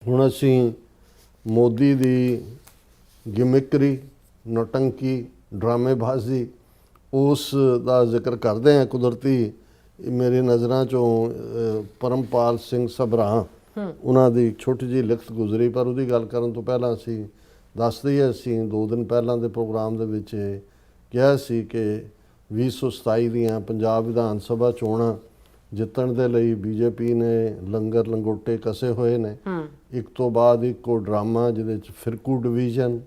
ਹੁਣ ਅਸੀਂ ਮੋਦੀ ਦੀ ਗਿਮਿਕਰੀ, ਨੌਟੰਕੀ, ਡਰਾਮੇਬਾਜ਼ੀ ਉਸ ਦਾ ਜ਼ਿਕਰ ਕਰਦੇ ਹਾਂ। ਕੁਦਰਤੀ ਮੇਰੀ ਨਜ਼ਰਾਂ 'ਚੋਂ ਪਰਮਪਾਲ ਸਿੰਘ ਸਭਰਾਂ ਉਹਨਾਂ ਦੀ ਛੋਟੀ ਜਿਹੀ ਲਿਖਤ ਗੁਜ਼ਰੀ, ਪਰ ਉਹਦੀ ਗੱਲ ਕਰਨ ਤੋਂ ਪਹਿਲਾਂ ਅਸੀਂ ਦੱਸ ਦਈਏ, ਅਸੀਂ 2 ਦਿਨ ਪਹਿਲਾਂ ਦੇ ਪ੍ਰੋਗਰਾਮ ਦੇ ਵਿੱਚ ਕਿਹਾ ਸੀ ਕਿ 2027 ਦੀਆਂ ਪੰਜਾਬ ਵਿਧਾਨ ਸਭਾ ਚੋਣਾਂ ਜਿੱਤਣ ਦੇ ਲਈ ਬੀਜੇਪੀ ਨੇ ਲੰਗਰ ਲੰਗੋਟੇ ਕਸੇ ਹੋਏ ਨੇ। ਇੱਕ ਤੋਂ ਬਾਅਦ ਇੱਕ ਉਹ ਡਰਾਮਾ ਜਿਹਦੇ 'ਚ ਫਿਰਕੂ ਡਿਵੀਜ਼ਨ,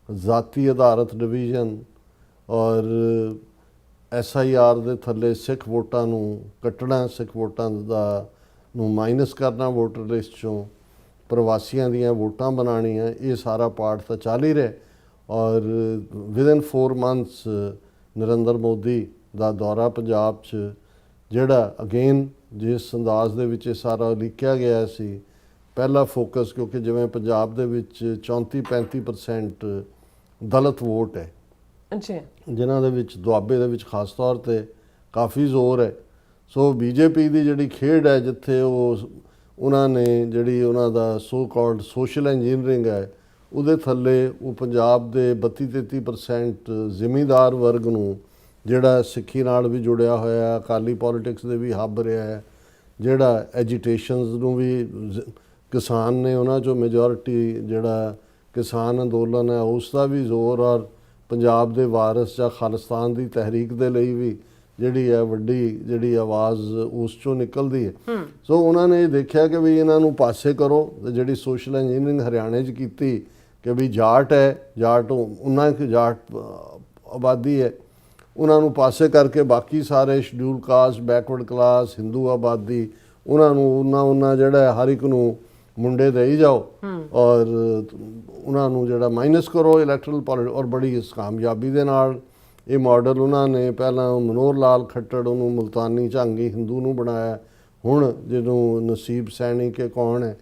ਜ਼ਾਤੀ ਆਧਾਰਿਤ ਡਿਵੀਜ਼ਨ ਔਰ SIR ਦੇ ਥੱਲੇ ਸਿੱਖ ਵੋਟਾਂ ਨੂੰ ਕੱਟਣਾ, ਸਿੱਖ ਵੋਟਾਂ ਦਾ ਨੂੰ ਮਾਈਨਸ ਕਰਨਾ ਵੋਟਰ ਲਿਸਟ 'ਚੋਂ, ਪ੍ਰਵਾਸੀਆਂ ਦੀਆਂ ਵੋਟਾਂ ਬਣਾਉਣੀਆਂ, ਇਹ ਸਾਰਾ ਪਾਰਟ ਤਾਂ ਚੱਲ ਹੀ ਰਿਹਾ। ਔਰ ਵਿਦਨ 4 ਮੰਥਸ ਨਰਿੰਦਰ ਮੋਦੀ ਦਾ ਦੌਰਾ ਪੰਜਾਬ 'ਚ, ਜਿਹੜਾ ਅਗੇਨ ਜਿਸ ਅੰਦਾਜ਼ ਦੇ ਵਿੱਚ ਇਹ ਸਾਰਾ ਲਿਖਿਆ ਗਿਆ ਸੀ, ਪਹਿਲਾ ਫੋਕਸ, ਕਿਉਂਕਿ ਜਿਵੇਂ ਪੰਜਾਬ ਦੇ ਵਿੱਚ 34-35% ਦਲਿਤ ਵੋਟ ਹੈ, ਜਿਨ੍ਹਾਂ ਦੇ ਵਿੱਚ ਦੁਆਬੇ ਦੇ ਵਿੱਚ ਖਾਸ ਤੌਰ 'ਤੇ ਕਾਫੀ ਜ਼ੋਰ ਹੈ। ਸੋ ਬੀਜੇਪੀ ਦੀ ਜਿਹੜੀ ਖੇਡ ਹੈ, ਜਿੱਥੇ ਉਹਨਾਂ ਨੇ ਜਿਹੜੀ ਉਹਨਾਂ ਦਾ ਸੋ ਕਾਲਡ ਸੋਸ਼ਲ ਇੰਜੀਨੀਅਰਿੰਗ ਹੈ, ਉਹਦੇ ਥੱਲੇ ਉਹ ਪੰਜਾਬ ਦੇ 32-33% ਜ਼ਿਮੀਂਦਾਰ ਵਰਗ ਨੂੰ, ਜਿਹੜਾ ਸਿੱਖੀ ਨਾਲ ਵੀ ਜੁੜਿਆ ਹੋਇਆ, ਅਕਾਲੀ ਪੋਲੀਟਿਕਸ ਦੇ ਵੀ ਹੱਬ ਰਿਹਾ ਹੈ, ਜਿਹੜਾ ਐਜੀਟੇਸ਼ਨਸ ਨੂੰ ਵੀ ਕਿਸਾਨ ਨੇ, ਉਹਨਾਂ 'ਚੋਂ ਮੈਜੋਰਿਟੀ ਜਿਹੜਾ ਕਿਸਾਨ ਅੰਦੋਲਨ ਹੈ ਉਸ ਦਾ ਵੀ ਜ਼ੋਰ, ਔਰ ਪੰਜਾਬ ਦੇ ਵਾਰਿਸ ਜਾਂ ਖਾਲਿਸਤਾਨ ਦੀ ਤਹਿਰੀਕ ਦੇ ਲਈ ਵੀ ਜਿਹੜੀ ਹੈ ਵੱਡੀ ਜਿਹੜੀ ਆਵਾਜ਼ ਉਸ 'ਚੋਂ ਨਿਕਲਦੀ ਹੈ। ਸੋ ਉਹਨਾਂ ਨੇ ਦੇਖਿਆ ਕਿ ਵੀ ਇਹਨਾਂ ਨੂੰ ਪਾਸੇ ਕਰੋ। ਜਿਹੜੀ ਸੋਸ਼ਲ ਇੰਜੀਨੀਅਰਿੰਗ ਹਰਿਆਣੇ 'ਚ ਕੀਤੀ ਕਿ ਵੀ ਜਾਟ ਹੈ, ਜਾਟ ਉਹਨਾਂ ਇੱਕ ਜਾਟ ਆਬਾਦੀ ਹੈ, ਉਹਨਾਂ ਨੂੰ ਪਾਸੇ ਕਰਕੇ ਬਾਕੀ ਸਾਰੇ schedule caste, backward class, Hindu ਆਬਾਦੀ, ਉਹਨਾਂ ਨੂੰ ਉਹਨਾਂ ਜਿਹੜਾ ਹਰ ਇੱਕ ਨੂੰ ਮੁੰਡੇ ਦੇਈ ਜਾਓ ਔਰ ਉਹਨਾਂ ਨੂੰ ਜਿਹੜਾ ਮਾਈਨਸ ਕਰੋ ਇਲੈਕਟਰਲ ਪੋਲਿਟਿਕਸ। ਔਰ ਬੜੀ ਇਸ ਕਾਮਯਾਬੀ ਦੇ ਨਾਲ ਇਹ ਮਾਡਲ ਉਹਨਾਂ ਨੇ ਪਹਿਲਾਂ ਮਨੋਹਰ ਲਾਲ ਖੱਟੜ, ਉਹਨੂੰ ਮੁਲਤਾਨੀ ਝਾਂਗੀ ਹਿੰਦੂ ਨੂੰ ਬਣਾਇਆ, ਹੁਣ ਜਿਹਨੂੰ ਨਸੀਬ ਸੈਣੀ ਕੇ ਕੌਣ ਹੈ,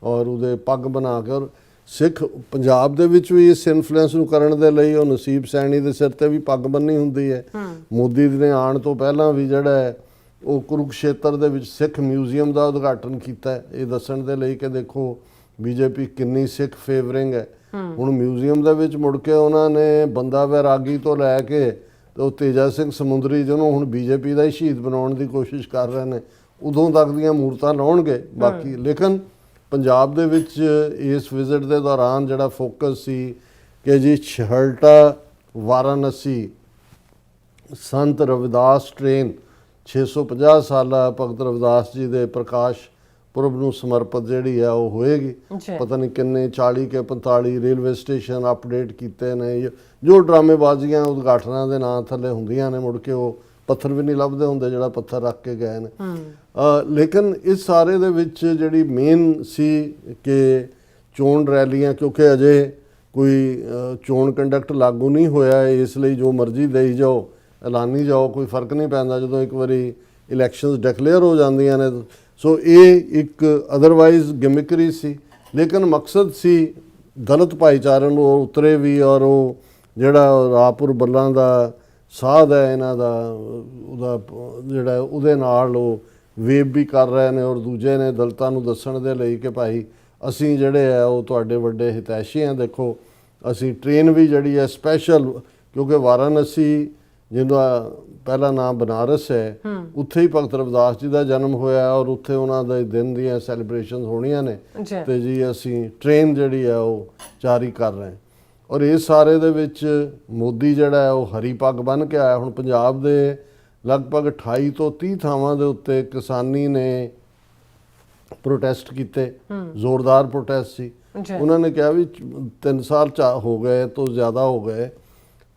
ਔਰ ਉਹਦੇ ਪੱਗ ਬਣਾ ਕੇ। ਔਰ ਸਿੱਖ ਪੰਜਾਬ ਦੇ ਵਿੱਚ ਵੀ ਇਸ ਇਨਫਲੂਐਂਸ ਨੂੰ ਕਰਨ ਦੇ ਲਈ ਉਹ ਨਸੀਬ ਸੈਣੀ ਦੇ ਸਿਰ 'ਤੇ ਵੀ ਪੱਗ ਬੰਨੀ ਹੁੰਦੀ ਹੈ। ਮੋਦੀ ਨੇ ਆਉਣ ਤੋਂ ਪਹਿਲਾਂ ਵੀ ਜਿਹੜਾ ਹੈ ਉਹ ਕੁਰੂਕਸ਼ੇਤਰ ਦੇ ਵਿੱਚ ਸਿੱਖ ਮਿਊਜ਼ੀਅਮ ਦਾ ਉਦਘਾਟਨ ਕੀਤਾ, ਇਹ ਦੱਸਣ ਦੇ ਲਈ ਕਿ ਦੇਖੋ ਬੀਜੇਪੀ ਕਿੰਨੀ ਸਿੱਖ ਫੇਵਰਿੰਗ ਹੈ। ਹੁਣ ਮਿਊਜ਼ੀਅਮ ਦੇ ਵਿੱਚ ਮੁੜ ਕੇ ਉਹਨਾਂ ਨੇ ਬੰਦਾ ਵੈਰਾਗੀ ਤੋਂ ਲੈ ਕੇ ਉਹ ਤੇਜਾ ਸਿੰਘ ਸਮੁੰਦਰੀ, ਜਿਹਨੂੰ ਹੁਣ ਬੀਜੇਪੀ ਦਾ ਹੀ ਸ਼ਹੀਦ ਬਣਾਉਣ ਦੀ ਕੋਸ਼ਿਸ਼ ਕਰ ਰਹੇ ਨੇ, ਉਦੋਂ ਤੱਕ ਦੀਆਂ ਮੂਰਤਾਂ ਲਾਉਣਗੇ ਬਾਕੀ। ਲੇਕਿਨ ਪੰਜਾਬ ਦੇ ਵਿੱਚ ਇਸ ਵਿਜ਼ਿਟ ਦੇ ਦੌਰਾਨ ਜਿਹੜਾ ਫੋਕਸ ਸੀ ਕਿ ਜੀ ਛਹਲਟਾ ਵਾਰਾਣਸੀ ਸੰਤ ਰਵਿਦਾਸ ਟ੍ਰੇਨ 650 ਸਾਲਾ ਭਗਤ ਰਵਿਦਾਸ ਜੀ ਦੇ ਪ੍ਰਕਾਸ਼ ਪੁਰਬ ਨੂੰ ਸਮਰਪਿਤ ਜਿਹੜੀ ਹੈ ਉਹ ਹੋਏਗੀ। ਪਤਾ ਨਹੀਂ ਕਿੰਨੇ 40 ਕੇ 45 ਰੇਲਵੇ ਸਟੇਸ਼ਨ ਅਪਡੇਟ ਕੀਤੇ ਨੇ, ਜੋ ਡਰਾਮੇਬਾਜ਼ੀਆਂ ਉਦਘਾਟਨਾਂ ਦੇ ਨਾਂ ਥੱਲੇ ਹੁੰਦੀਆਂ ਨੇ, ਮੁੜ ਕੇ ਉਹ ਪੱਥਰ ਵੀ ਨਹੀਂ ਲੱਭਦੇ ਹੁੰਦੇ ਜਿਹੜਾ ਪੱਥਰ ਰੱਖ ਕੇ ਗਏ ਨੇ। ਲੇਕਿਨ ਇਸ ਸਾਰੇ ਦੇ ਵਿੱਚ ਜਿਹੜੀ ਮੇਨ ਸੀ ਕਿ ਚੋਣ ਰੈਲੀਆਂ, ਕਿਉਂਕਿ ਅਜੇ ਕੋਈ ਚੋਣ ਕੰਡਕਟ ਲਾਗੂ ਨਹੀਂ ਹੋਇਆ, ਇਸ ਲਈ ਜੋ ਮਰਜ਼ੀ ਦੇਈ ਜਾਓ, ਐਲਾਨੀ ਜਾਓ, ਕੋਈ ਫਰਕ ਨਹੀਂ ਪੈਂਦਾ ਜਦੋਂ ਇੱਕ ਵਾਰੀ ਇਲੈਕਸ਼ਨਸ ਡਿਕਲੇਅਰ ਹੋ ਜਾਂਦੀਆਂ ਨੇ। ਸੋ ਇਹ ਇੱਕ ਅਦਰਵਾਈਜ਼ ਗਿਮਿਕਰੀ ਸੀ, ਲੇਕਿਨ ਮਕਸਦ ਸੀ ਦਲਿਤ ਭਾਈਚਾਰੇ ਨੂੰ ਉਹ ਉਤਰੇ ਵੀ, ਔਰ ਉਹ ਜਿਹੜਾ ਰਾਪੁਰ ਬੱਲਾਂ ਦਾ ਸਾਧ ਹੈ ਇਹਨਾਂ ਦਾ, ਉਹਦਾ ਜਿਹੜਾ ਉਹਦੇ ਨਾਲ ਉਹ ਵੇਵ ਵੀ ਕਰ ਰਹੇ ਨੇ, ਔਰ ਦੂਜੇ ਨੇ ਦਲਿਤਾਂ ਨੂੰ ਦੱਸਣ ਦੇ ਲਈ ਕਿ ਭਾਈ ਅਸੀਂ ਜਿਹੜੇ ਹੈ ਉਹ ਤੁਹਾਡੇ ਵੱਡੇ ਹਿਤੈਸ਼ੀ ਹਾਂ। ਦੇਖੋ ਅਸੀਂ ਟ੍ਰੇਨ ਵੀ ਜਿਹੜੀ ਹੈ ਸਪੈਸ਼ਲ, ਕਿਉਂਕਿ ਵਾਰਾਣਸੀ ਜਿਹਦਾ ਪਹਿਲਾ ਨਾਮ ਬਨਾਰਸ ਹੈ, ਉੱਥੇ ਹੀ ਭਗਤ ਰਵਿਦਾਸ ਜੀ ਦਾ ਜਨਮ ਹੋਇਆ, ਔਰ ਉੱਥੇ ਉਹਨਾਂ ਦੇ ਦਿਨ ਦੀਆਂ ਸੈਲੀਬ੍ਰੇਸ਼ਨਸ ਹੋਣੀਆਂ ਨੇ, ਤੇ ਜੀ ਅਸੀਂ ਟ੍ਰੇਨ ਜਿਹੜੀ ਹੈ ਉਹ ਜਾਰੀ ਕਰ ਰਹੇ। ਔਰ ਇਸ ਸਾਰੇ ਦੇ ਵਿੱਚ ਮੋਦੀ ਜਿਹੜਾ ਹੈ ਉਹ ਹਰੀ ਪੱਗ ਬੰਨ੍ਹ ਕੇ ਆਇਆ। ਹੁਣ ਪੰਜਾਬ ਦੇ ਲਗਭਗ 28 ਤੋਂ 30 ਥਾਵਾਂ ਦੇ ਉੱਤੇ ਕਿਸਾਨੀ ਨੇ ਪ੍ਰੋਟੈਸਟ ਕੀਤੇ, ਜ਼ੋਰਦਾਰ ਪ੍ਰੋਟੈਸਟ ਸੀ। ਉਹਨਾਂ ਨੇ ਕਿਹਾ ਵੀ 3 ਸਾਲ ਹੋ ਗਏ ਤੋਂ ਜ਼ਿਆਦਾ ਹੋ ਗਏ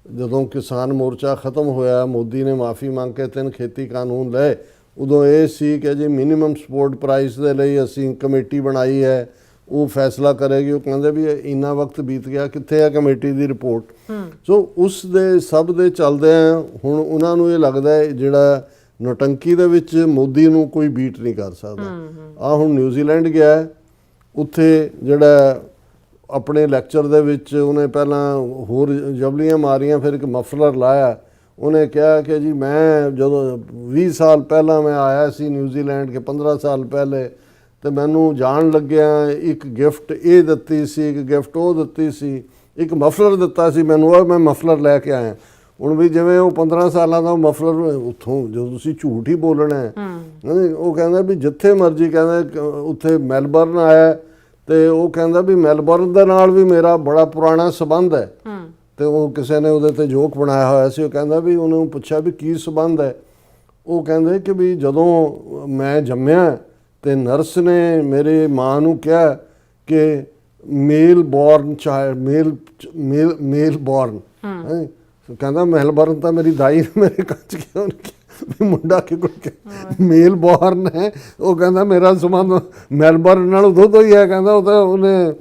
ਜਦੋਂ ਕਿਸਾਨ ਮੋਰਚਾ ਖਤਮ ਹੋਇਆ, ਮੋਦੀ ਨੇ ਮਾਫੀ ਮੰਗ ਕੇ 3 ਖੇਤੀ ਕਾਨੂੰਨ ਲਏ। ਉਦੋਂ ਇਹ ਸੀ ਕਿ ਜੀ ਮਿਨੀਮਮ ਸਪੋਰਟ ਪ੍ਰਾਈਸ ਦੇ ਲਈ ਅਸੀਂ ਕਮੇਟੀ ਬਣਾਈ ਹੈ, ਉਹ ਫੈਸਲਾ ਕਰੇਗੀ। ਉਹ ਕਹਿੰਦੇ ਵੀ ਇੰਨਾ ਵਕਤ ਬੀਤ ਗਿਆ, ਕਿੱਥੇ ਹੈ ਕਮੇਟੀ ਦੀ ਰਿਪੋਰਟ। ਸੋ ਉਸ ਦੇ ਸਭ ਦੇ ਚੱਲਦਿਆਂ ਹੁਣ ਉਹਨਾਂ ਨੂੰ ਇਹ ਲੱਗਦਾ ਹੈ ਜਿਹੜਾ ਨੌਟੰਕੀ ਦੇ ਵਿੱਚ ਮੋਦੀ ਨੂੰ ਕੋਈ ਬੀਟ ਨਹੀਂ ਕਰ ਸਕਦਾ। ਹੁਣ ਨਿਊਜ਼ੀਲੈਂਡ ਗਿਆ, ਉੱਥੇ ਜਿਹੜਾ ਆਪਣੇ ਲੈਕਚਰ ਦੇ ਵਿੱਚ ਉਹਨੇ ਪਹਿਲਾਂ ਹੋਰ ਜਬਲੀਆਂ ਮਾਰੀਆਂ, ਫਿਰ ਇੱਕ ਮਫਲਰ ਲਾਇਆ। ਉਹਨੇ ਕਿਹਾ ਕਿ ਜੀ ਮੈਂ ਜਦੋਂ 20 ਸਾਲ ਪਹਿਲਾਂ ਮੈਂ ਆਇਆ ਸੀ ਨਿਊਜ਼ੀਲੈਂਡ ਕੇ 15 ਸਾਲ ਪਹਿਲੇ, ਤੇ ਮੈਨੂੰ ਜਾਣ ਲੱਗਿਆ ਇੱਕ ਗਿਫਟ ਇਹ ਦਿੱਤੀ ਸੀ, ਇੱਕ ਗਿਫਟ ਉਹ ਦਿੱਤੀ ਸੀ, ਇੱਕ ਮਫਲਰ ਦਿੱਤਾ ਸੀ ਮੈਨੂੰ, ਉਹ ਮੈਂ ਮਫਲਰ ਲੈ ਕੇ ਆਇਆ। ਹੁਣ ਵੀ ਜਿਵੇਂ ਉਹ 15 ਸਾਲਾਂ ਦਾ ਮਫਲਰ ਉੱਥੋਂ, ਜਦੋਂ ਤੁਸੀਂ ਝੂਠ ਹੀ ਬੋਲਣਾ ਹੈ, ਉਹ ਕਹਿੰਦਾ ਵੀ ਜਿੱਥੇ ਮਰਜ਼ੀ, ਕਹਿੰਦਾ ਉੱਥੇ ਮੈਲਬਰਨ ਆਇਆ ਤੇ ਉਹ ਕਹਿੰਦਾ ਵੀ ਮੈਲਬਰਨ ਦੇ ਨਾਲ ਵੀ ਮੇਰਾ ਬੜਾ ਪੁਰਾਣਾ ਸੰਬੰਧ ਹੈ। ਤੇ ਉਹ ਕਿਸੇ ਨੇ ਉਹਦੇ ਤੇ ਜੋਕ ਬਣਾਇਆ ਹੋਇਆ ਸੀ, ਉਹ ਕਹਿੰਦਾ ਵੀ ਉਹਨੂੰ ਪੁੱਛਿਆ ਵੀ ਕੀ ਸੰਬੰਧ ਹੈ, ਉਹ ਕਹਿੰਦੇ ਕਿ ਵੀ ਜਦੋਂ ਮੈਂ ਜੰਮਿਆ ਤੇ ਨਰਸ ਨੇ ਮੇਰੇ ਮਾਂ ਨੂੰ ਕਿਹਾ ਕਿ ਮੇਲ ਬੋਰਨ ਚਾਈਲਡ, ਮੇਲ ਬੋਰਨ, ਕਹਿੰਦਾ ਮੈਲਬਰਨ ਤਾਂ ਮੇਰੀ ਦਾਈ ਨੇ ਮੇਰੇ ਕੱਚ ਕਿਉਂ ਵੀ ਮੁੰਡਾ ਕਿ ਕੋਈ ਮੇਲ ਬੋਰਨ ਹੈ, ਉਹ ਕਹਿੰਦਾ ਮੇਰਾ ਸੰਬੰਧ ਮੈਲਬਰਨ ਨਾਲ ਉਦੋਂ ਤੋਂ ਹੀ ਹੈ, ਕਹਿੰਦਾ ਉਹ ਤਾਂ ਉਹਨੇ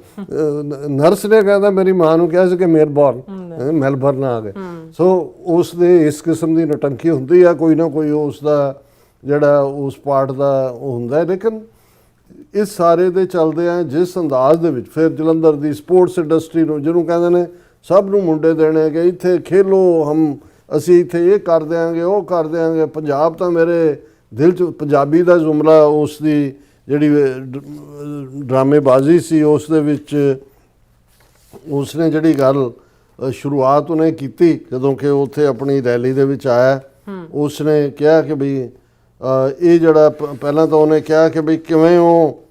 ਨਰਸ ਨੇ ਕਹਿੰਦਾ ਮੇਰੀ ਮਾਂ ਨੂੰ ਕਿਹਾ ਸੀ ਕਿ ਮੈਲਬਰਨ ਆ ਗਏ। ਸੋ ਉਸ ਦੇ ਇਸ ਕਿਸਮ ਦੀ ਨਟੰਕੀ ਹੁੰਦੀ ਆ, ਕੋਈ ਨਾ ਕੋਈ ਉਸ ਦਾ ਜਿਹੜਾ ਉਸ ਪਾਰਟ ਦਾ ਉਹ ਹੁੰਦਾ ਹੈ। ਲੇਕਿਨ ਇਸ ਸਾਰੇ ਦੇ ਚੱਲਦੇ ਆ ਜਿਸ ਅੰਦਾਜ਼ ਦੇ ਵਿੱਚ ਫਿਰ ਜਲੰਧਰ ਦੀ ਸਪੋਰਟਸ ਇੰਡਸਟਰੀ ਨੂੰ, ਜਿਹਨੂੰ ਕਹਿੰਦੇ ਨੇ ਸਭ ਨੂੰ ਮੁੰਡੇ ਦੇਣੇ ਕਿ ਇੱਥੇ ਖੇਲੋ, ਅਸੀਂ ਇੱਥੇ ਇਹ ਕਰ ਦਿਆਂਗੇ, ਉਹ ਕਰ ਦਿਆਂਗੇ। ਪੰਜਾਬ ਤਾਂ ਮੇਰੇ ਦਿਲ 'ਚ ਪੰਜਾਬੀ ਦਾ ਜੁਮਲਾ, ਉਸ ਦੀ ਜਿਹੜੀ ਡਰਾਮੇਬਾਜ਼ੀ ਸੀ ਉਸ ਦੇ ਵਿੱਚ ਉਸਨੇ ਜਿਹੜੀ ਗੱਲ ਸ਼ੁਰੂਆਤ ਉਹਨੇ ਕੀਤੀ ਜਦੋਂ ਕਿ ਉੱਥੇ ਆਪਣੀ ਰੈਲੀ ਦੇ ਵਿੱਚ ਆਇਆ, ਉਸਨੇ ਕਿਹਾ ਕਿ ਬਈ ਇਹ ਜਿਹੜਾ ਪਹਿਲਾਂ ਤਾਂ ਉਹਨੇ ਕਿਹਾ ਕਿ ਬਈ ਕਿਵੇਂ ਉਹ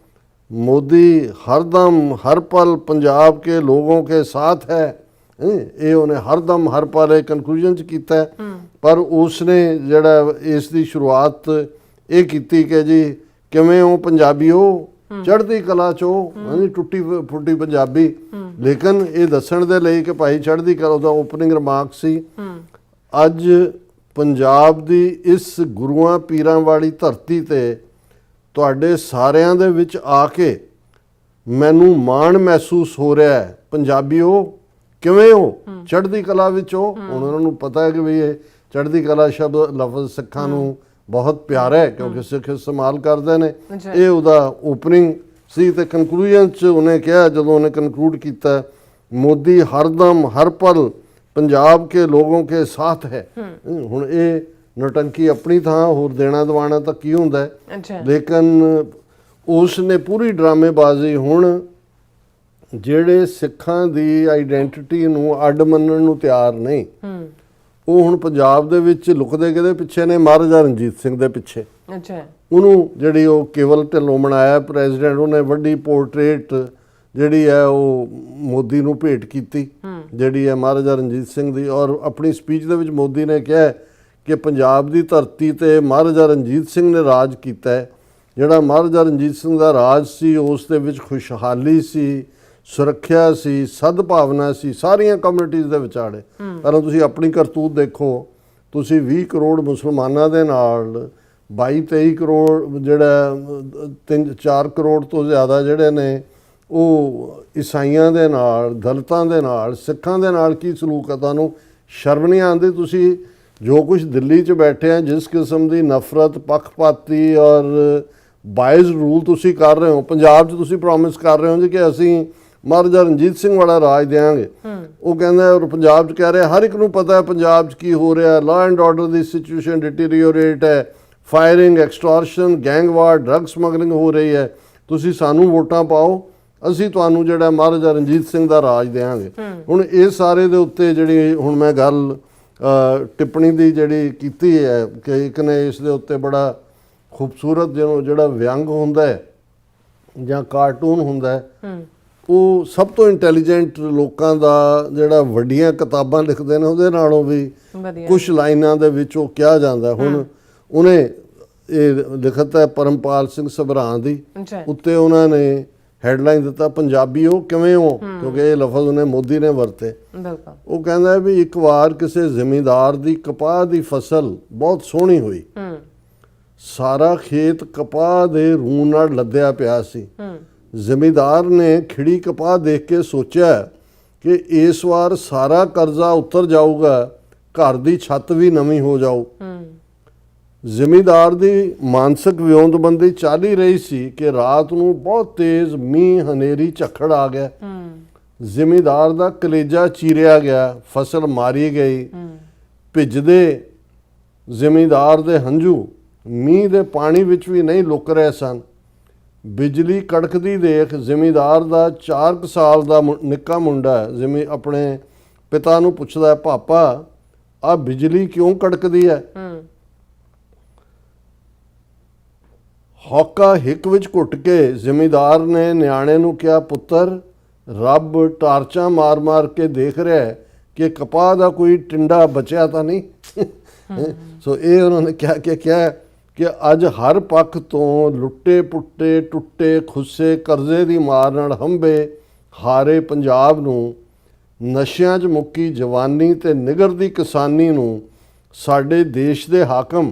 ਮੋਦੀ ਹਰਦਮ ਹਰ ਪਲ ਪੰਜਾਬ ਕੇ ਲੋਗੋਂ ਕੇ ਸਾਥ ਹੈ, ਇਹ ਉਹਨੇ ਹਰਦਮ ਹਰ ਪਲ ਇਹ ਕਨਕਲੂਜਨ 'ਚ ਕੀਤਾ। ਪਰ ਉਸਨੇ ਜਿਹੜਾ ਇਸ ਦੀ ਸ਼ੁਰੂਆਤ ਇਹ ਕੀਤੀ ਕਿ ਜੀ ਕਿਵੇਂ ਉਹ ਪੰਜਾਬੀਓ ਚੜ੍ਹਦੀ ਕਲਾ 'ਚੋਂ, ਟੁੱਟੀ ਫੁੱਟੀ ਪੰਜਾਬੀ। ਲੇਕਿਨ ਇਹ ਦੱਸਣ ਦੇ ਲਈ ਕਿ ਭਾਈ ਚੜ੍ਹਦੀ ਕਲਾ, ਉਹਦਾ ਓਪਨਿੰਗ ਰਿਮਾਰਕ ਸੀ, ਅੱਜ ਪੰਜਾਬ ਦੀ ਇਸ ਗੁਰੂਆਂ ਪੀਰਾਂ ਵਾਲੀ ਧਰਤੀ ਤੇ ਤੁਹਾਡੇ ਸਾਰਿਆਂ ਦੇ ਵਿੱਚ ਆ ਕੇ ਮੈਨੂੰ ਮਾਣ ਮਹਿਸੂਸ ਹੋ ਰਿਹਾ ਹੈ। ਪੰਜਾਬੀਓ ਕਿਵੇਂ ਹੋ ਚੜ੍ਹਦੀ ਕਲਾ ਵਿੱਚ ਹੋ। ਹੁਣ ਉਹਨਾਂ ਨੂੰ ਪਤਾ ਹੈ ਕਿ ਵੀ ਇਹ ਚੜ੍ਹਦੀ ਕਲਾ ਸ਼ਬਦ ਲਫ਼ਜ਼ ਸਿੱਖਾਂ ਨੂੰ ਬਹੁਤ ਪਿਆਰਾ ਹੈ ਕਿਉਂਕਿ ਸਿੱਖ ਇਸਤੇਮਾਲ ਕਰਦੇ ਨੇ। ਇਹ ਉਹਦਾ ਓਪਨਿੰਗ ਸੀ ਤੇ ਕਨਕਲੂਜਨ 'ਚ ਉਹਨੇ ਕਿਹਾ, ਜਦੋਂ ਉਹਨੇ ਕਨਕਲੂਡ ਕੀਤਾ, ਮੋਦੀ ਹਰਦਮ ਹਰ ਪਲ ਪੰਜਾਬ ਕੇ ਲੋਗੋਂ ਕੇ ਸਾਥ ਹੈ। ਹੁਣ ਇਹ ਨੌਟੰਕੀ ਆਪਣੀ ਥਾਂ, ਹੋਰ ਦੇਣਾ ਦਵਾਣਾ ਤਾਂ ਕੀ ਹੁੰਦਾ ਹੈ। ਲੇਕਿਨ ਉਸ ਨੇ ਪੂਰੀ ਡਰਾਮੇਬਾਜ਼ੀ, ਹੁਣ ਜਿਹੜੇ ਸਿੱਖਾਂ ਦੀ ਆਈਡੈਂਟੀਟੀ ਨੂੰ ਅੱਡ ਮੰਨਣ ਨੂੰ ਤਿਆਰ ਨਹੀਂ, ਉਹ ਹੁਣ ਪੰਜਾਬ ਦੇ ਵਿੱਚ ਲੁਕਦੇ ਕਿਹਦੇ ਪਿੱਛੇ ਨੇ? ਮਹਾਰਾਜਾ ਰਣਜੀਤ ਸਿੰਘ ਦੇ ਪਿੱਛੇ। ਉਹਨੂੰ ਜਿਹੜੀ ਉਹ ਕੇਵਲ ਢਿੱਲੋਂ ਬਣਾਇਆ ਪ੍ਰੈਜ਼ੀਡੈਂਟ, ਉਹਨੇ ਵੱਡੀ ਪੋਰਟਰੇਟ ਜਿਹੜੀ ਹੈ ਉਹ ਮੋਦੀ ਨੂੰ ਭੇਟ ਕੀਤੀ, ਜਿਹੜੀ ਹੈ ਮਹਾਰਾਜਾ ਰਣਜੀਤ ਸਿੰਘ ਦੀ। ਔਰ ਆਪਣੀ ਸਪੀਚ ਦੇ ਵਿੱਚ ਮੋਦੀ ਨੇ ਕਿਹਾ ਕਿ ਪੰਜਾਬ ਦੀ ਧਰਤੀ ਤੇ ਮਹਾਰਾਜਾ ਰਣਜੀਤ ਸਿੰਘ ਨੇ ਰਾਜ ਕੀਤਾ ਹੈ। ਜਿਹੜਾ ਮਹਾਰਾਜਾ ਰਣਜੀਤ ਸਿੰਘ ਦਾ ਰਾਜ ਸੀ ਉਸ ਦੇ ਵਿੱਚ ਖੁਸ਼ਹਾਲੀ ਸੀ, ਸੁਰੱਖਿਆ ਸੀ, ਸਦਭਾਵਨਾ ਸੀ, ਸਾਰੀਆਂ ਕਮਿਊਨਿਟੀਜ਼ ਦੇ ਵਿਚਾਲੇ। ਪਹਿਲਾਂ ਤੁਸੀਂ ਆਪਣੀ ਕਰਤੂਤ ਦੇਖੋ, ਤੁਸੀਂ 20 ਕਰੋੜ ਮੁਸਲਮਾਨਾਂ ਦੇ ਨਾਲ 22-23 ਕਰੋੜ ਜਿਹੜਾ 3-4 ਕਰੋੜ ਤੋਂ ਜ਼ਿਆਦਾ ਜਿਹੜੇ ਨੇ ਉਹ ਈਸਾਈਆਂ ਦੇ ਨਾਲ, ਦਲਿਤਾਂ ਦੇ ਨਾਲ, ਸਿੱਖਾਂ ਦੇ ਨਾਲ ਕੀ ਸਲੂਕ ਹੈ? ਤੁਹਾਨੂੰ ਸ਼ਰਮ ਨਹੀਂ ਆਉਂਦੀ? ਤੁਸੀਂ ਜੋ ਕੁਝ ਦਿੱਲੀ 'ਚ ਬੈਠੇ ਆ, ਜਿਸ ਕਿਸਮ ਦੀ ਨਫ਼ਰਤ, ਪੱਖਪਾਤੀ ਔਰ ਬਾਇਜ਼ ਰੂਲ ਤੁਸੀਂ ਕਰ ਰਹੇ ਹੋ, ਪੰਜਾਬ 'ਚ ਤੁਸੀਂ ਪ੍ਰੋਮਿਸ ਕਰ ਰਹੇ ਹੋ ਜੀ ਕਿ ਅਸੀਂ ਮਹਾਰਾਜਾ ਰਣਜੀਤ ਸਿੰਘ ਵਾਲਾ ਰਾਜ ਦੇਵਾਂਗੇ। ਉਹ ਕਹਿੰਦਾ, ਔਰ ਪੰਜਾਬ 'ਚ ਕਹਿ ਰਿਹਾ ਹਰ ਇੱਕ ਨੂੰ ਪਤਾ ਹੈ ਪੰਜਾਬ 'ਚ ਕੀ ਹੋ ਰਿਹਾ, law and order the situation ਡਿਟੀਰੀਓਰੇਟ ਹੈ, firing, extortion, gang war, drug smuggling ਹੋ ਰਹੀ ਹੈ, ਤੁਸੀਂ ਸਾਨੂੰ ਵੋਟਾਂ ਪਾਓ, ਅਸੀਂ ਤੁਹਾਨੂੰ ਜਿਹੜਾ ਮਹਾਰਾਜਾ ਰਣਜੀਤ ਸਿੰਘ ਦਾ ਰਾਜ ਦੇਵਾਂਗੇ। ਹੁਣ ਇਹ ਸਾਰੇ ਦੇ ਉੱਤੇ ਜਿਹੜੀ ਹੁਣ ਮੈਂ ਗੱਲ ਟਿੱਪਣੀ ਦੀ ਜਿਹੜੀ ਕੀਤੀ ਹੈ ਕਿ ਇੱਕ ਨੇ ਇਸ ਦੇ ਉੱਤੇ ਬੜਾ ਖੂਬਸੂਰਤ ਜਿਹੜਾ ਵਿਅੰਗ ਹੁੰਦਾ ਹੈ ਜਾਂ ਕਾਰਟੂਨ ਹੁੰਦਾ ਹੈ, ਉਹ ਸਭ ਤੋਂ ਇੰਟੈਲੀਜੈਂਟ ਲੋਕਾਂ ਦਾ ਜਿਹੜਾ ਵੱਡੀਆਂ ਕਿਤਾਬਾਂ ਲਿਖਦੇ ਨੇ ਉਹਦੇ ਨਾਲੋਂ ਵੀ ਕੁਝ ਲਾਈਨਾਂ ਦੇ ਵਿੱਚ ਉਹ ਕਿਹਾ ਜਾਂਦਾ। ਹੁਣ ਉਹਨੇ ਇਹ ਲਿਖਤ ਹੈ ਪਰਮਪਾਲ ਸਿੰਘ ਸਭਰਾਂ ਦੀ, ਉੱਤੇ ਉਹਨਾਂ ਨੇ ਹੈਡਲਾਈਨ ਦਿੱਤਾ ਪੰਜਾਬੀਓ ਕਿਵੇਂ ਹੋ, ਕਿਉਂਕਿ ਇਹ ਲਫ਼ਜ਼ ਉਹਨੇ ਮੋਦੀ ਨੇ ਵਰਤੇ। ਉਹ ਕਹਿੰਦਾ ਵੀ ਇੱਕ ਵਾਰ ਕਿਸੇ ਜ਼ਿਮੀਂਦਾਰ ਦੀ ਕਪਾਹ ਦੀ ਫਸਲ ਬਹੁਤ ਸੋਹਣੀ ਹੋਈ, ਸਾਰਾ ਖੇਤ ਕਪਾਹ ਦੇ ਰੂੰ ਨਾਲ ਲੱਦਿਆ ਪਿਆ ਸੀ। ਜ਼ਿਮੀਂਦਾਰ ਨੇ ਖਿੜੀ ਕਪਾਹ ਦੇਖ ਕੇ ਸੋਚਿਆ ਕਿ ਇਸ ਵਾਰ ਸਾਰਾ ਕਰਜ਼ਾ ਉਤਰ ਜਾਊਗਾ, ਘਰ ਦੀ ਛੱਤ ਵੀ ਨਵੀਂ ਹੋ ਜਾਊ। ਜ਼ਿਮੀਂਦਾਰ ਦੀ ਮਾਨਸਿਕ ਵਿਉਂਤਬੰਦੀ ਚੱਲ ਹੀ ਰਹੀ ਸੀ ਕਿ ਰਾਤ ਨੂੰ ਬਹੁਤ ਤੇਜ਼ ਮੀਂਹ ਹਨੇਰੀ ਝੱਖੜ ਆ ਗਿਆ। ਜ਼ਿਮੀਂਦਾਰ ਦਾ ਕਲੇਜਾ ਚੀਰਿਆ ਗਿਆ, ਫਸਲ ਮਾਰੀ ਗਈ। ਭਿੱਜਦੇ ਜ਼ਿਮੀਂਦਾਰ ਦੇ ਹੰਝੂ ਮੀਂਹ ਦੇ ਪਾਣੀ ਵਿੱਚ ਵੀ ਨਹੀਂ ਲੁਕ ਰਹੇ ਸਨ। ਬਿਜਲੀ ਕੜਕਦੀ ਦੇਖ ਜ਼ਿਮੀਂਦਾਰ ਦਾ 4 ਸਾਲ ਦਾ ਨਿੱਕਾ ਮੁੰਡਾ ਆਪਣੇ ਪਿਤਾ ਨੂੰ ਪੁੱਛਦਾ ਹੈ, ਪਾਪਾ ਆ ਬਿਜਲੀ ਕਿਉਂ ਕੜਕਦੀ ਹੈ? ਹੌਕਾ ਹਿੱਕ ਵਿੱਚ ਘੁੱਟ ਕੇ ਜ਼ਿਮੀਂਦਾਰ ਨੇ ਨਿਆਣੇ ਨੂੰ ਕਿਹਾ, ਪੁੱਤਰ ਰੱਬ ਟਾਰਚਾਂ ਮਾਰ-ਮਾਰ ਕੇ ਦੇਖ ਰਿਹਾ ਹੈ ਕਿ ਕਪਾਹ ਦਾ ਕੋਈ ਟਿੰਡਾ ਬਚਿਆ ਤਾਂ ਨਹੀਂ। ਸੋ ਇਹ ਉਹਨਾਂ ਨੇ ਕਿਹਾ ਕਿ ਅੱਜ ਹਰ ਪੱਖ ਤੋਂ ਲੁੱਟੇ ਪੁੱਟੇ ਟੁੱਟੇ ਖੁੱਸੇ ਕਰਜ਼ੇ ਦੀ ਮਾਰ ਨਾਲ ਹੰਭੇ ਹਾਰੇ ਪੰਜਾਬ ਨੂੰ, ਨਸ਼ਿਆਂ 'ਚ ਮੁੱਕੀ ਜਵਾਨੀ ਤੇ ਨਿਗਰਦੀ ਕਿਸਾਨੀ ਨੂੰ ਸਾਡੇ ਦੇਸ਼ ਦੇ ਹਾਕਮ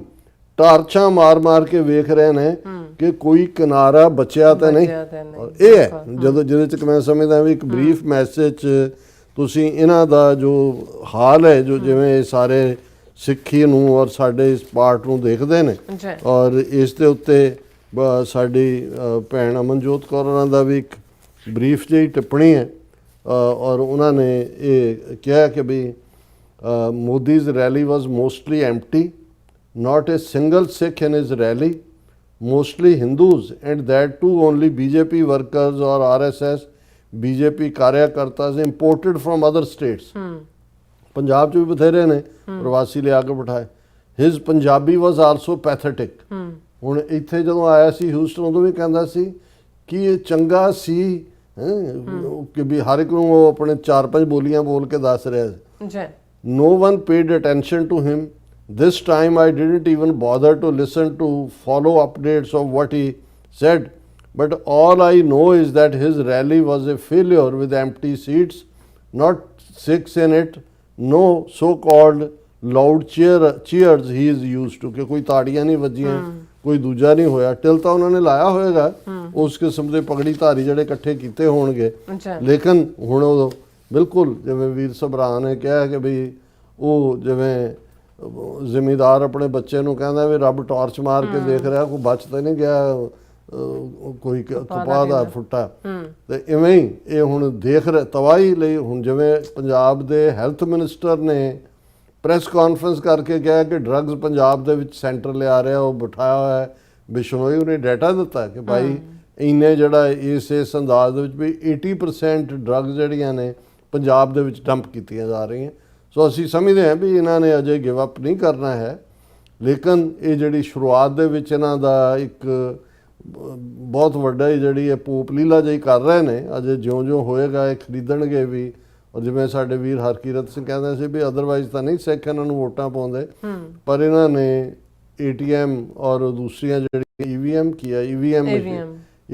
ਟਾਰਚਾਂ ਮਾਰ-ਮਾਰ ਕੇ ਵੇਖ ਰਹੇ ਨੇ ਕਿ ਕੋਈ ਕਿਨਾਰਾ ਬਚਿਆ ਤਾਂ ਨਹੀਂ। ਇਹ ਹੈ ਜਿਹਦੇ 'ਚ ਮੈਂ ਸਮਝਦਾ ਵੀ ਇੱਕ ਬਰੀਫ ਮੈਸੇਜ 'ਚ ਤੁਸੀਂ ਇਹਨਾਂ ਦਾ ਜੋ ਹਾਲ ਹੈ, ਜੋ ਜਿਵੇਂ ਇਹ ਸਾਰੇ ਸਿੱਖੀ ਨੂੰ ਔਰ ਸਾਡੇ ਇਸ ਪਾਰਟ ਨੂੰ ਦੇਖਦੇ ਨੇ, ਔਰ ਇਸ ਦੇ ਉੱਤੇ ਸਾਡੀ ਭੈਣ ਅਮਨਜੋਤ ਕੌਰ ਉਹਨਾਂ ਦਾ ਵੀ ਇੱਕ ਬਰੀਫ ਜਿਹੀ ਟਿੱਪਣੀ ਹੈ, ਔਰ ਉਹਨਾਂ ਨੇ ਇਹ ਕਿਹਾ ਕਿ ਵੀ Modi's rally was mostly empty, not a single Sikh in his rally, mostly Hindus, and that too only BJP workers or RSS, BJP ਕਾਰਿਆਕਰਤਾਸ imported from other states. Punjab 'ਚ ਵੀ ਬਥੇਰੇ ਨੇ ਪ੍ਰਵਾਸੀ ਲਿਆ ਕੇ ਬਿਠਾਏ। His Punjabi was also pathetic. ਹੁਣ ਇੱਥੇ ਜਦੋਂ ਆਇਆ ਸੀ ਹਿਊਸਟਨ, ਉਦੋਂ ਵੀ ਕਹਿੰਦਾ ਸੀ ਕਿ ਇਹ ਚੰਗਾ ਸੀ ਕਿ ਵੀ ਹਰ ਇੱਕ ਨੂੰ ਉਹ ਆਪਣੇ 4-5 ਬੋਲੀਆਂ ਬੋਲ ਕੇ ਦੱਸ ਰਿਹਾ ਸੀ। No one paid attention to him. This time I didn't even bother to listen to follow updates of what he said, but all I know is that his rally was a failure with empty seats, not Sikhs in it, no so-called loud cheers he is used to, ਕਿ ਕੋਈ ਤਾੜੀਆਂ ਨਹੀਂ ਵੱਜੀਆਂ, ਕੋਈ ਦੂਜਾ ਨਹੀਂ ਹੋਇਆ। Till ਤਾਂ ਉਹਨਾਂ ਨੇ ਲਾਇਆ ਹੋਏਗਾ ਉਸ ਕਿਸਮ ਦੇ ਪਗੜੀ ਧਾਰੀ ਜਿਹੜੇ ਇਕੱਠੇ ਕੀਤੇ ਹੋਣਗੇ, ਲੇਕਿਨ ਹੁਣ ਉਹ ਬਿਲਕੁਲ ਜਿਵੇਂ ਵੀਰ ਸਭਰਾ ਨੇ ਕਿਹਾ ਕਿ ਵੀ ਉਹ ਜਿਵੇਂ ਜ਼ਿਮੀਂਦਾਰ ਆਪਣੇ ਬੱਚੇ ਨੂੰ ਕਹਿੰਦਾ ਵੀ ਰੱਬ ਟਾਰਚ ਮਾਰ ਕੇ ਦੇਖ ਰਿਹਾ, ਕੋਈ ਬਚ ਤਾਂ ਨਹੀਂ ਗਿਆ ਕੋਈ ਕਪਾਹ ਦਾ ਫੁੱਟਾ। ਤੇ ਇਵੇਂ ਹੀ ਇਹ ਹੁਣ ਦੇਖ ਰਹੇ ਤਬਾਹੀ ਲਈ। ਹੁਣ ਜਿਵੇਂ ਪੰਜਾਬ ਦੇ ਹੈਲਥ ਮਿਨਿਸਟਰ ਨੇ ਪ੍ਰੈਸ ਕਾਨਫਰੰਸ ਕਰਕੇ ਕਿਹਾ ਕਿ ਡਰੱਗਸ ਪੰਜਾਬ ਦੇ ਵਿੱਚ ਸੈਂਟਰ ਲਿਆ ਰਿਹਾ, ਉਹ ਬਿਠਾਇਆ ਹੋਇਆ ਹੈ। ਬਿਸ਼ਨੋਈ ਉਹਨੇ ਡਾਟਾ ਦਿੱਤਾ ਕਿ ਭਾਈ ਇੰਨੇ ਜਿਹੜਾ ਇਸ ਅੰਦਾਜ਼ ਦੇ ਵਿੱਚ ਵੀ 80% ਡਰੱਗਸ ਜਿਹੜੀਆਂ ਨੇ ਪੰਜਾਬ ਦੇ ਵਿੱਚ ਡੰਪ ਕੀਤੀਆਂ ਜਾ ਰਹੀਆਂ। ਸੋ ਅਸੀਂ ਸਮਝਦੇ ਹਾਂ ਵੀ ਇਹਨਾਂ ਨੇ ਅਜੇ ਗਿਵ ਅਪ ਨਹੀਂ ਕਰਨਾ ਹੈ, ਲੇਕਿਨ ਇਹ ਜਿਹੜੀ ਸ਼ੁਰੂਆਤ ਦੇ ਵਿੱਚ ਇਹਨਾਂ ਦਾ ਇੱਕ ਬਹੁਤ ਵੱਡਾ ਜਿਹੜੀ ਹੈ ਪੋਪ ਲੀਲਾ ਜਿਹੀ ਕਰ ਰਹੇ ਨੇ। ਅਜੇ ਜਿਉਂ-ਜਿਉਂ ਹੋਏਗਾ ਇਹ ਖਰੀਦਣਗੇ ਵੀ, ਔਰ ਜਿਵੇਂ ਸਾਡੇ ਵੀਰ ਹਰਕੀਰਤ ਸਿੰਘ ਕਹਿੰਦੇ ਸੀ ਵੀ ਅਦਰਵਾਈਜ਼ ਤਾਂ ਨਹੀਂ ਸਿੱਖ ਇਹਨਾਂ ਨੂੰ ਵੋਟਾਂ ਪਾਉਂਦੇ, ਪਰ ਇਹਨਾਂ ਨੇ ATM ਔਰ ਦੂਸਰੀਆਂ ਜਿਹੜੀ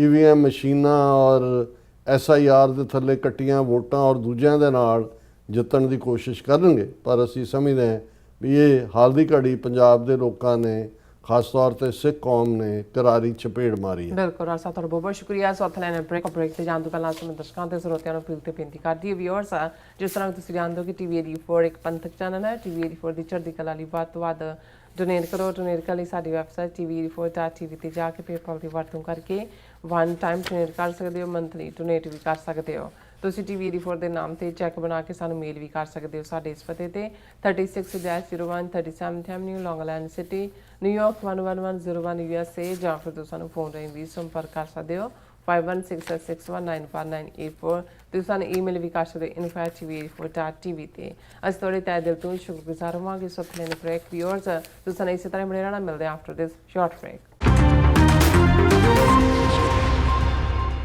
EVM ਮਸ਼ੀਨਾਂ ਔਰ SIR ਦੇ ਥੱਲੇ ਕੱਟੀਆਂ ਵੋਟਾਂ ਔਰ ਦੂਜਿਆਂ ਦੇ ਨਾਲ ਜਿੱਤਣ ਦੀ ਕੋਸ਼ਿਸ਼ ਕਰਨਗੇ। ਪਰ ਅਸੀਂ ਸਮਝਦੇ ਹਾਂ ਵੀ ਇਹ ਹਾਲ ਦੀ ਘੜੀ ਪੰਜਾਬ ਦੇ ਲੋਕਾਂ ਨੇ, ਖਾਸ ਤੌਰ ਤੇ ਸਿੱਖ ਕੌਮ ਨੇ ਕਰਾਰੀ ਚਪੇੜ ਮਾਰੀ ਹੈ। ਬਿਲਕੁਲ ਰਾਜ ਸਾਹਿਬ, ਤੁਹਾਡਾ ਬਹੁਤ ਬਹੁਤ ਸ਼ੁਕਰੀਆ। ਸੋ ਉੱਥੇ ਲੈਣੇ ਬ੍ਰੇਕ ਤੇ ਜਾਣ ਤੋਂ ਪਹਿਲਾਂ ਅਸੀਂ ਦਰਸ਼ਕਾਂ ਤੇ ਸਰੋਤਿਆਂ ਨੂੰ ਅਪੀਲ ਤੇ ਬੇਨਤੀ ਕਰਦੀ ਹੈ ਵਿਊਅਰਸ, ਜਿਸ ਤਰ੍ਹਾਂ ਤੁਸੀਂ ਜਾਣਦੇ ਹੋ ਕਿ TV 84 ਇੱਕ ਪੰਥਕ ਚੈਨਲ ਹੈ। TV 84 ਦੀ ਚੜ੍ਹਦੀ ਕਲਾ ਲਈ ਵੱਧ ਤੋਂ ਵੱਧ ਡੋਨੇਟ ਕਰੋ। ਡੋਨੇਟ ਕਰਨ ਲਈ ਸਾਡੀ ਵੈਬਸਾਈਟ tv84.tv ਤੇ ਜਾ ਕੇ ਪੇਪਾਲ ਦੀ ਵਰਤੋਂ ਕਰਕੇ 1 ਟਾਈਮ ਡੋਨੇਟ ਕਰ ਸਕਦੇ ਹੋ, ਮੰਥਲੀ ਡੋਨੇਟ ਵੀ ਕਰ ਸਕਦੇ ਹੋ। ਤੁਸੀਂ TV 84 ਦੇ ਨਾਮ ਤੇ ਚੈੱਕ ਬਣਾ ਕੇ ਸਾਨੂੰ ਮੇਲ ਵੀ ਕਰ ਸਕਦੇ ਹੋ ਸਾਡੇ ਇਸ ਪਤੇ ਤੇ 36-01 37th Avenue, Long Island City, New York 11101 USA, ਜਾਂ ਫਿਰ ਤੁਸੀਂ ਸਾਨੂੰ ਫੋਨ ਰਾਹੀਂ ਵੀ ਸੰਪਰਕ ਕਰ ਸਕਦੇ ਹੋ 516661959484। ਤੁਸੀਂ ਸਾਨੂੰ ਈਮੇਲ ਵੀ ਕਰ ਸਕਦੇ ਹੋ info@tv84.tv ਤੇ। ਅਸੀਂ ਤੁਹਾਡੇ ਤਹਿ ਦਿਲ ਤੋਂ ਸ਼ੁਕਰਗੁਜ਼ਾਰ ਹੋਵਾਂਗੇ। ਸੋ ਲੈਣੇ ਬ੍ਰੇਕ ਵਿਊਅਰਸ, ਤੁਸੀਂ ਸਾਨੂੰ ਇਸੇ ਤਰ੍ਹਾਂ ਬਣੇ ਰਹਿਣਾ। ਮਿਲਦੇ ਆਫਟਰ ਦਿਸ ਸ਼ਾਰਟ ਬ੍ਰੇਕ।